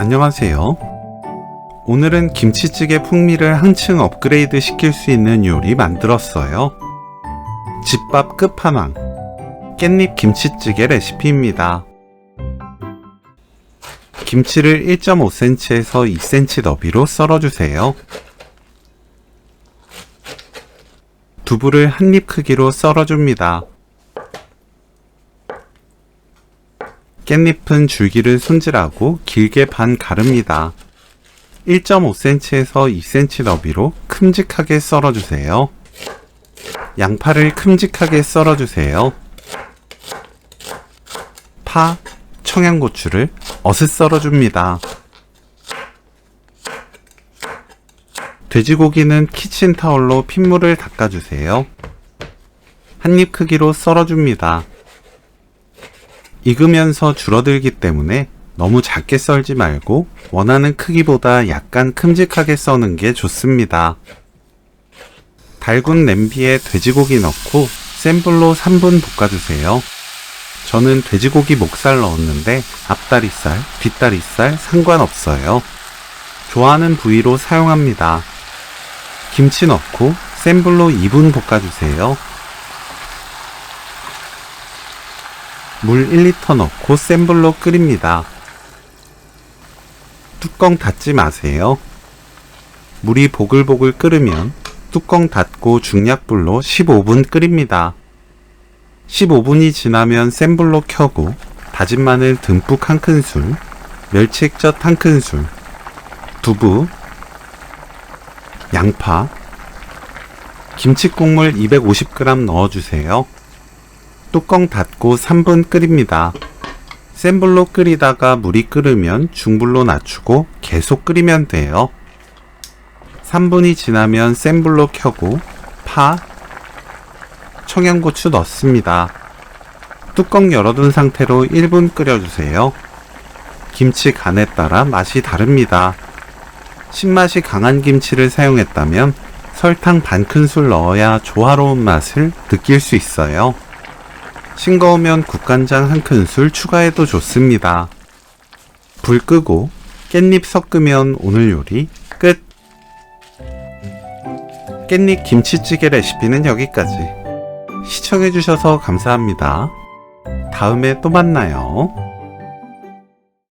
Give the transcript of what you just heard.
안녕하세요. 오늘은 김치찌개 풍미를 한층 업그레이드 시킬 수 있는 요리 만들었어요. 집밥 끝판왕 깻잎 김치찌개 레시피입니다. 김치를 1.5cm에서 2cm 너비로 썰어주세요. 두부를 한 입 크기로 썰어줍니다. 깻잎은 줄기를 손질하고 길게 반 가릅니다. 1.5cm에서 2cm 너비로 큼직하게 썰어주세요. 양파를 큼직하게 썰어주세요. 파, 청양고추를 어슷 썰어줍니다. 돼지고기는 키친타올로 핏물을 닦아주세요. 한 입 크기로 썰어줍니다. 익으면서 줄어들기 때문에 너무 작게 썰지 말고 원하는 크기보다 약간 큼직하게 써는 게 좋습니다. 달군 냄비에 돼지고기 넣고 센 불로 3분 볶아주세요. 저는 돼지고기 목살 넣었는데 앞다리살, 뒷다리살 상관없어요. 좋아하는 부위로 사용합니다. 김치 넣고 센 불로 2분 볶아주세요. 물 1리터 넣고 센 불로 끓입니다. 뚜껑 닫지 마세요. 물이 보글보글 끓으면 뚜껑 닫고 중약불로 15분 끓입니다. 15분이 지나면 센 불로 켜고 다진 마늘 듬뿍 1큰술, 멸치 액젓 1큰술, 두부, 양파, 김치국물 250g 넣어주세요. 뚜껑 닫고 3분 끓입니다. 센 불로 끓이다가 물이 끓으면 중불로 낮추고 계속 끓이면 돼요. 3분이 지나면 센 불로 켜고 파, 청양고추 넣습니다. 뚜껑 열어둔 상태로 1분 끓여주세요. 김치 간에 따라 맛이 다릅니다. 신맛이 강한 김치를 사용했다면 설탕 반 큰술 넣어야 조화로운 맛을 느낄 수 있어요. 싱거우면 국간장 1큰술 추가해도 좋습니다. 불 끄고 깻잎 섞으면 오늘 요리 끝! 깻잎 김치찌개 레시피는 여기까지. 시청해주셔서 감사합니다. 다음에 또 만나요.